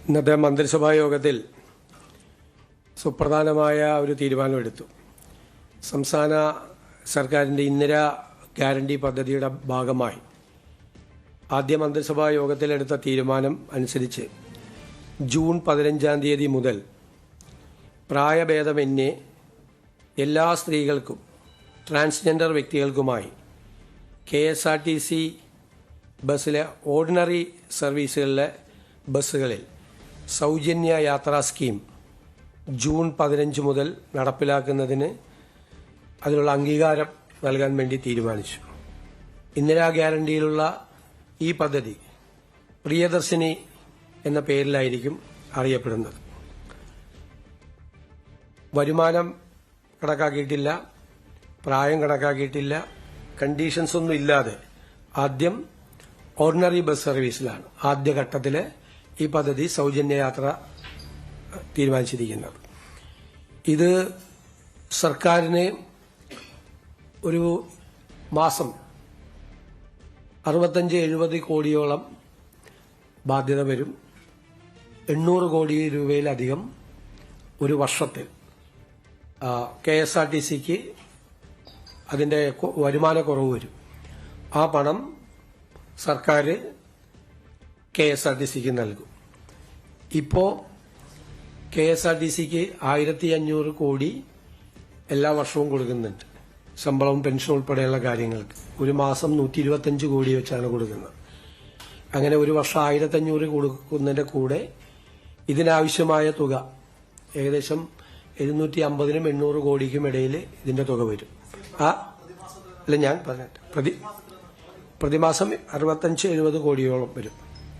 ഇന്നത്തെ മന്ത്രിസഭാ യോഗത്തിൽ സുപ്രധാനമായ ഒരു തീരുമാനമെടുത്തു. സംസ്ഥാന സർക്കാരിൻ്റെ ഇന്ദിരാ ഗ്യാരണ്ടി പദ്ധതിയുടെ ഭാഗമായി ആദ്യ മന്ത്രിസഭാ യോഗത്തിലെടുത്ത തീരുമാനം അനുസരിച്ച് ജൂൺ 15-ാം തീയതി മുതൽ പ്രായഭേദമന്യേ എല്ലാ സ്ത്രീകൾക്കും ട്രാൻസ്ജെൻഡർ വ്യക്തികൾക്കുമായി KSRTC ബസ്സിലെ ഓർഡിനറി സർവീസുകളിലെ ബസ്സുകളിൽ സൗജന്യ യാത്രാ സ്കീം ജൂൺ 15 മുതൽ നടപ്പിലാക്കുന്നതിന് അതിനുള്ള അംഗീകാരം നൽകാൻ വേണ്ടി തീരുമാനിച്ചു. ഇന്ദിരാ ഗ്യാരണ്ടിയിലുള്ള ഈ പദ്ധതി പ്രിയദർശിനി എന്ന പേരിലായിരിക്കും അറിയപ്പെടുന്നത്. വരുമാനം കണക്കാക്കിയിട്ടില്ല, പ്രായം കണക്കാക്കിയിട്ടില്ല, കണ്ടീഷൻസ് ഒന്നും ഇല്ലാതെ ആദ്യം ഓർഡിനറി ബസ് സർവീസിലാണ് ആദ്യഘട്ടത്തിലെ ഈ പദ്ധതി സൗജന്യ യാത്ര തീരുമാനിച്ചിരിക്കുന്നത്. ഇത് സർക്കാരിന് ഒരു മാസം 65-70 കോടിയോളം ബാധ്യത വരും. 800 കോടി രൂപയിലധികം ഒരു വർഷത്തിൽ KSRTCക്ക് അതിൻ്റെ വരുമാനക്കുറവ് വരും. ആ പണം സർക്കാർ KSRTCക്ക് നൽകും. ഇപ്പോൾ KSRTCക്ക് 1500 കോടി എല്ലാ വർഷവും കൊടുക്കുന്നുണ്ട്. ശമ്പളവും പെൻഷനും ഉൾപ്പെടെയുള്ള കാര്യങ്ങൾക്ക് ഒരു മാസം 125 കോടി വെച്ചാണ് കൊടുക്കുന്നത്. അങ്ങനെ ഒരു വർഷം 1500 കൊടുക്കുന്നതിന്റെ കൂടെ ഇതിനാവശ്യമായ തുക ഏകദേശം 750-800 കോടിക്കും ഇടയിൽ ഇതിന്റെ തുക വരും. അല്ല, ഞാൻ പറഞ്ഞിട്ട് പ്രതിമാസം 65-70 കോടിയോളം വരും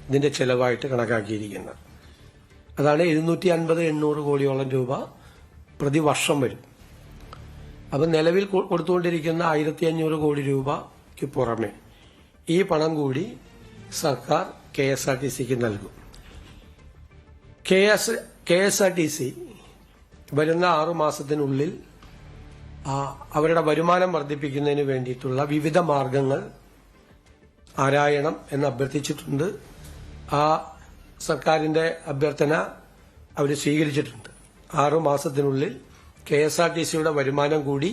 ഇതിന്റെ ചെലവായിട്ട് കണക്കാക്കിയിരിക്കുന്നത്. അതാണ് 750-800 കോടിയോളം രൂപ പ്രതിവർഷം വരും. അപ്പം നിലവിൽ കൊടുത്തുകൊണ്ടിരിക്കുന്ന 1500 കോടി രൂപയ്ക്ക് പുറമെ ഈ പണം കൂടി സർക്കാർ KSRTCക്ക് നൽകും. KSRTC വരുന്ന 6 മാസത്തിനുള്ളിൽ അവരുടെ വരുമാനം വർദ്ധിപ്പിക്കുന്നതിന് വേണ്ടിയിട്ടുള്ള വിവിധ മാർഗങ്ങൾ ആരായണം എന്ന് അഭ്യർത്ഥിച്ചിട്ടുണ്ട്. ആ സർക്കാരിന്റെ അഭ്യർത്ഥന അവർ സ്വീകരിച്ചിട്ടുണ്ട്. 6 മാസത്തിനുള്ളിൽ KSRTCയുടെ വരുമാനം കൂടി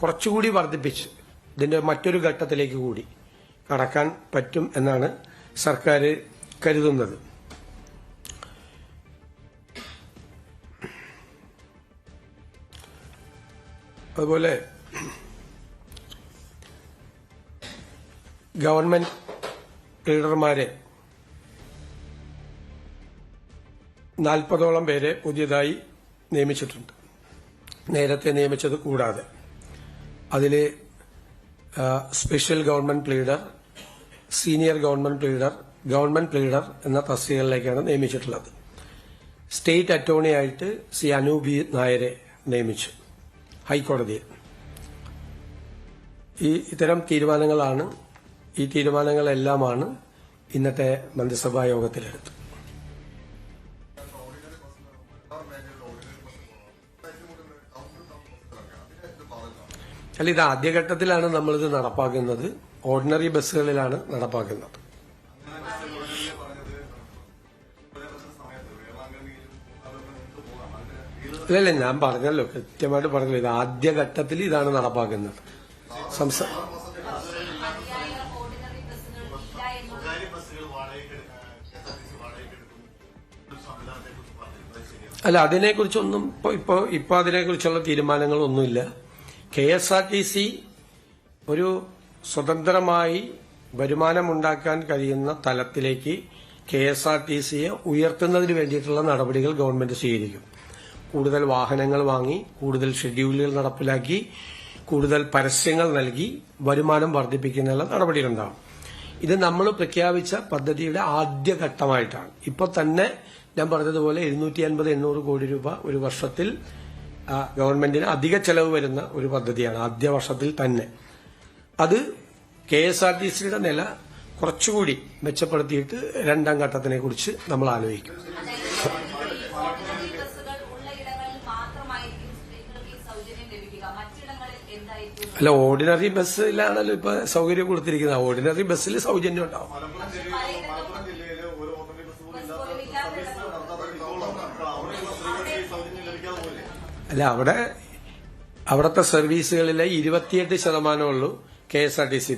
കുറച്ചുകൂടി വർദ്ധിപ്പിച്ച് ഇതിന്റെ മറ്റൊരു ഘട്ടത്തിലേക്ക് കൂടി കടക്കാൻ പറ്റും എന്നാണ് സർക്കാർ കരുതുന്നത്. അതുപോലെ ഗവൺമെന്റ് ലീഡർമാരെ 40ഓളം പേരെ പുതിയതായി നിയമിച്ചിട്ടുണ്ട്. നേരത്തെ നിയമിച്ചത് കൂടാതെ അതിൽ special government leader, senior government leader എന്ന തസ്തികകളിലേക്കാണ് നിയമിച്ചിട്ടുള്ളത്. സ്റ്റേറ്റ് അറ്റോർണിയായിട്ട് അനൂപ് നായരെ നിയമിച്ചു ഹൈക്കോടതിയിൽ. ഇത്തരം തീരുമാനങ്ങളാണ്, ഈ തീരുമാനങ്ങളെല്ലാമാണ് ഇന്നത്തെ മന്ത്രിസഭാ യോഗത്തിലെടുത്തത്. അല്ല, ഇത് ആദ്യഘട്ടത്തിലാണ് നമ്മളിത് നടപ്പാക്കുന്നത്. ഓർഡിനറി ബസ്സുകളിലാണ് നടപ്പാക്കുന്നത്. ഇല്ലല്ല, ഞാൻ പറഞ്ഞല്ലോ, കൃത്യമായിട്ട് പറഞ്ഞല്ലോ, ഇത് ആദ്യഘട്ടത്തിൽ ഇതാണ് നടപ്പാക്കുന്നത്. അല്ല, അതിനെക്കുറിച്ചൊന്നും ഇപ്പൊ അതിനെക്കുറിച്ചുള്ള തീരുമാനങ്ങളൊന്നുമില്ല. KSRTC ഒരു സ്വതന്ത്രമായി വരുമാനമുണ്ടാക്കാൻ കഴിയുന്ന തലത്തിലേക്ക് KSRTCയെ ഉയർത്തുന്നതിന് വേണ്ടിയിട്ടുള്ള നടപടികൾ ഗവൺമെന്റ് സ്വീകരിക്കും. കൂടുതൽ വാഹനങ്ങൾ വാങ്ങി, കൂടുതൽ ഷെഡ്യൂളുകൾ നടപ്പിലാക്കി, കൂടുതൽ പരസ്യങ്ങൾ നൽകി വരുമാനം വർദ്ധിപ്പിക്കുന്നതിനുള്ള നടപടികളുണ്ടാകും. ഇത് നമ്മൾ പ്രഖ്യാപിച്ച പദ്ധതിയുടെ ആദ്യഘട്ടമായിട്ടാണ്. ഇപ്പോൾ തന്നെ ഞാൻ പറഞ്ഞതുപോലെ 750-800 കോടി രൂപ ഒരു വർഷത്തിൽ ഗവൺമെന്റിന് അധിക ചെലവ് വരുന്ന ഒരു പദ്ധതിയാണ് ആദ്യ വർഷത്തിൽ തന്നെ. അത് KSRTCയുടെ നില കുറച്ചുകൂടി മെച്ചപ്പെടുത്തിയിട്ട് രണ്ടാം ഘട്ടത്തിനെ കുറിച്ച് നമ്മൾ ആലോചിക്കും. അല്ല, ഓർഡിനറി ബസ്സിലാണല്ലോ ഇപ്പൊ സൗകര്യം കൊടുത്തിരിക്കുന്നത്. ഓർഡിനറി ബസ്സിൽ സൗജന്യം ഉണ്ടാവും. അല്ല അവിടുത്തെ സർവീസുകളിലെ 28% ഉള്ളൂ KSRTC